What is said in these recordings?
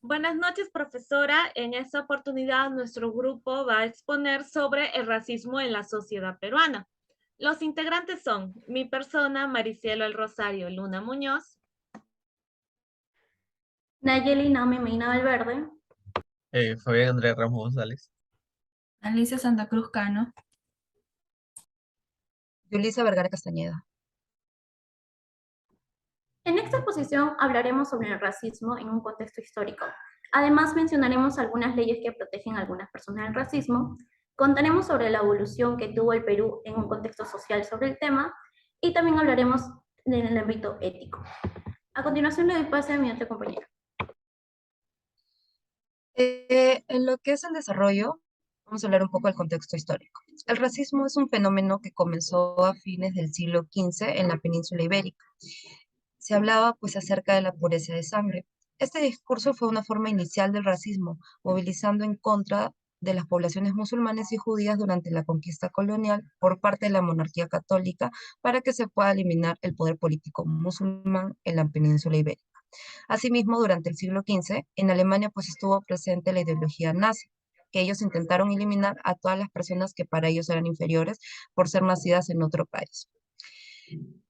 Buenas noches, profesora. En esta oportunidad, nuestro grupo va a exponer sobre el racismo en la sociedad peruana. Los integrantes son mi persona, Maricielo El Rosario Luna Muñoz, Nayeli Naomi Medina Valverde. Fabián Andrés Ramos González. Alicia Santa Cruz Cano. Yulisa Vergara Castañeda. En esta exposición hablaremos sobre el racismo en un contexto histórico. Además, mencionaremos algunas leyes que protegen a algunas personas del racismo, contaremos sobre la evolución que tuvo el Perú en un contexto social sobre el tema y también hablaremos en el ámbito ético. A continuación le doy pase a mi otro compañero. En lo que es el desarrollo, vamos a hablar un poco del contexto histórico. El racismo es un fenómeno que comenzó a fines del siglo XV en la península ibérica. Se hablaba pues acerca de la pureza de sangre. Este discurso fue una forma inicial del racismo, movilizando en contra de las poblaciones musulmanes y judías durante la conquista colonial por parte de la monarquía católica para que se pueda eliminar el poder político musulmán en la península ibérica. Asimismo, durante el siglo XV, en Alemania pues estuvo presente la ideología nazi, que ellos intentaron eliminar a todas las personas que para ellos eran inferiores por ser nacidas en otro país.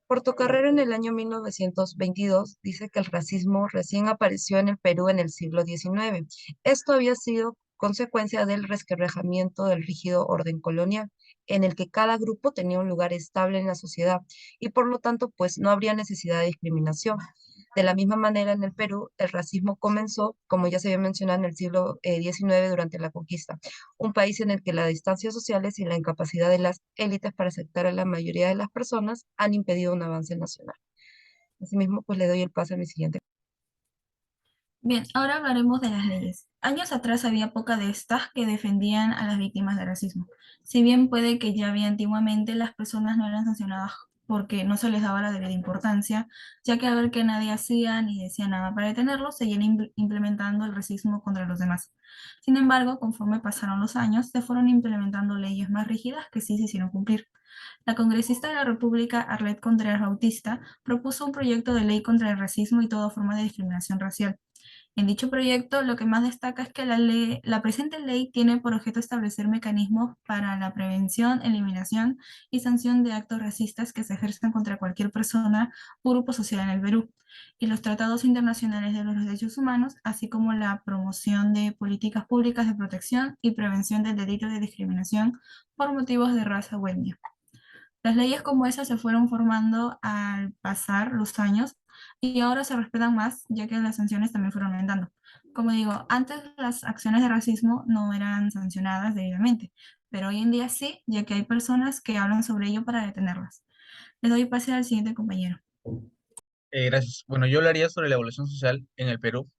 Portocarrero en el año 1922 dice que el racismo recién apareció en el Perú en el siglo XIX. Esto había sido consecuencia del resquebrajamiento del rígido orden colonial, en el que cada grupo tenía un lugar estable en la sociedad y por lo tanto pues no habría necesidad de discriminación. De la misma manera, en el Perú, el racismo comenzó, como ya se había mencionado, en el siglo XIX durante la conquista, un país en el que las distancias sociales y la incapacidad de las élites para aceptar a la mayoría de las personas han impedido un avance nacional. Asimismo, pues le doy el paso a mi siguiente. Bien, ahora hablaremos de las leyes. Años atrás había poca de estas que defendían a las víctimas de racismo. Si bien puede que ya había antiguamente, las personas no eran sancionadas porque no se les daba la debida importancia, ya que al ver que nadie hacía ni decía nada para detenerlo, seguían implementando el racismo contra los demás. Sin embargo, conforme pasaron los años, se fueron implementando leyes más rígidas que sí se hicieron cumplir. La congresista de la República, Arlet Contreras Bautista, propuso un proyecto de ley contra el racismo y toda forma de discriminación racial. En dicho proyecto, lo que más destaca es que la presente ley tiene por objeto establecer mecanismos para la prevención, eliminación y sanción de actos racistas que se ejerzan contra cualquier persona o grupo social en el Perú, y los tratados internacionales de los derechos humanos, así como la promoción de políticas públicas de protección y prevención del delito de discriminación por motivos de raza o etnia. Las leyes como esas se fueron formando al pasar los años y ahora se respetan más, ya que las sanciones también fueron aumentando. Como digo, antes las acciones de racismo no eran sancionadas debidamente, pero hoy en día sí, ya que hay personas que hablan sobre ello para detenerlas. Les doy pase al siguiente compañero. Gracias. Bueno, yo hablaría sobre la evolución social en el Perú.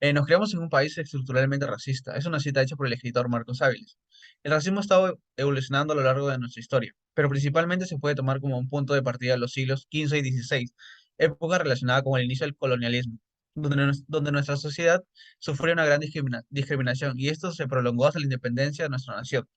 Nos creamos en un país estructuralmente racista. Es una cita hecha por el escritor Marcos Áviles. El racismo ha estado evolucionando a lo largo de nuestra historia, pero principalmente se puede tomar como un punto de partida los siglos XV y XVI, época relacionada con el inicio del colonialismo, donde nuestra sociedad sufrió una gran discriminación y esto se prolongó hasta la independencia de nuestra nación.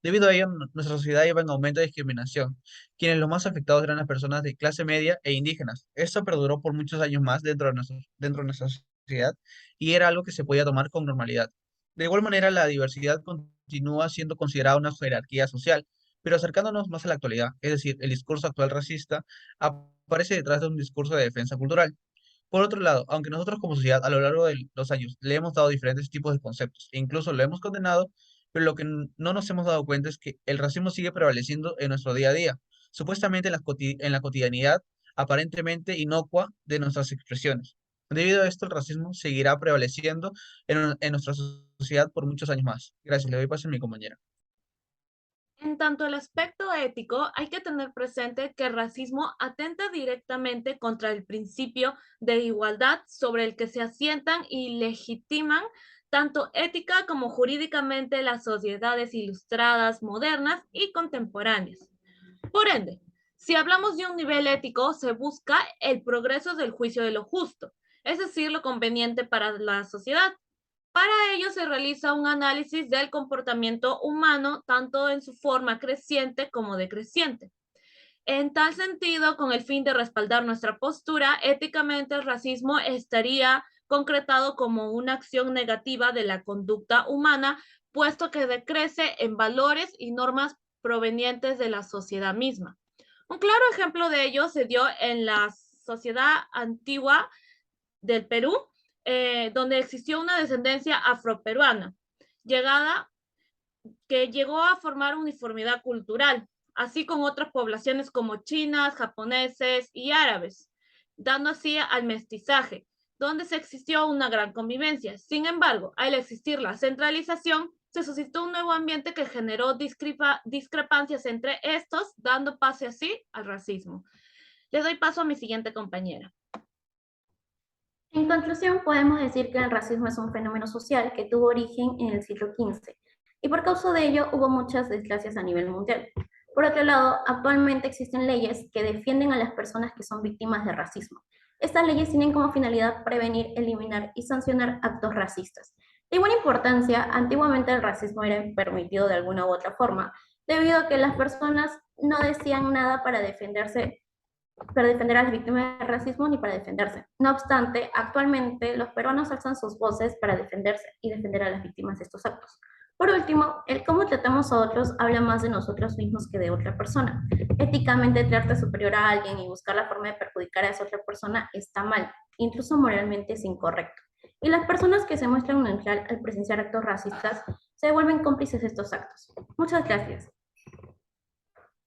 Debido a ello, nuestra sociedad iba en aumento de discriminación, quienes los más afectados eran las personas de clase media e indígenas. Esto perduró por muchos años más dentro de nuestra sociedad y era algo que se podía tomar con normalidad. De igual manera, la diversidad continúa siendo considerada una jerarquía social, pero acercándonos más a la actualidad, es decir, el discurso actual racista aparece detrás de un discurso de defensa cultural. Por otro lado, aunque nosotros como sociedad a lo largo de los años le hemos dado diferentes tipos de conceptos e incluso lo hemos condenado, pero lo que no nos hemos dado cuenta es que el racismo sigue prevaleciendo en nuestro día a día, supuestamente en la cotidianidad aparentemente inocua de nuestras expresiones. Debido a esto, el racismo seguirá prevaleciendo en nuestra sociedad por muchos años más. Gracias, le doy paso a mi compañera. En tanto al aspecto ético, hay que tener presente que el racismo atenta directamente contra el principio de igualdad sobre el que se asientan y legitiman tanto ética como jurídicamente las sociedades ilustradas, modernas y contemporáneas. Por ende, si hablamos de un nivel ético, se busca el progreso del juicio de lo justo, es decir, lo conveniente para la sociedad. Para ello se realiza un análisis del comportamiento humano, tanto en su forma creciente como decreciente. En tal sentido, con el fin de respaldar nuestra postura, éticamente el racismo estaría concretado como una acción negativa de la conducta humana, puesto que decrece en valores y normas provenientes de la sociedad misma. Un claro ejemplo de ello se dio en la sociedad antigua del Perú, donde existió una descendencia afroperuana, que llegó a formar uniformidad cultural, así con otras poblaciones como chinas, japoneses y árabes, dando así al mestizaje, donde se existió una gran convivencia. Sin embargo, al existir la centralización, se suscitó un nuevo ambiente que generó discrepancias entre estos, dando paso así al racismo. Le doy paso a mi siguiente compañera. En conclusión, podemos decir que el racismo es un fenómeno social que tuvo origen en el siglo XV y por causa de ello hubo muchas desgracias a nivel mundial. Por otro lado, actualmente existen leyes que defienden a las personas que son víctimas de racismo. Estas leyes tienen como finalidad prevenir, eliminar y sancionar actos racistas. De igual importancia, antiguamente el racismo era permitido de alguna u otra forma, debido a que las personas no decían nada para defender a las víctimas del racismo ni para defenderse. No obstante, actualmente los peruanos alzan sus voces para defenderse y defender a las víctimas de estos actos. Por último, el cómo tratamos a otros habla más de nosotros mismos que de otra persona. Éticamente, tratarte superior a alguien y buscar la forma de perjudicar a esa otra persona está mal, incluso moralmente es incorrecto. Y las personas que se muestran neutral al presenciar actos racistas se vuelven cómplices de estos actos. Muchas gracias.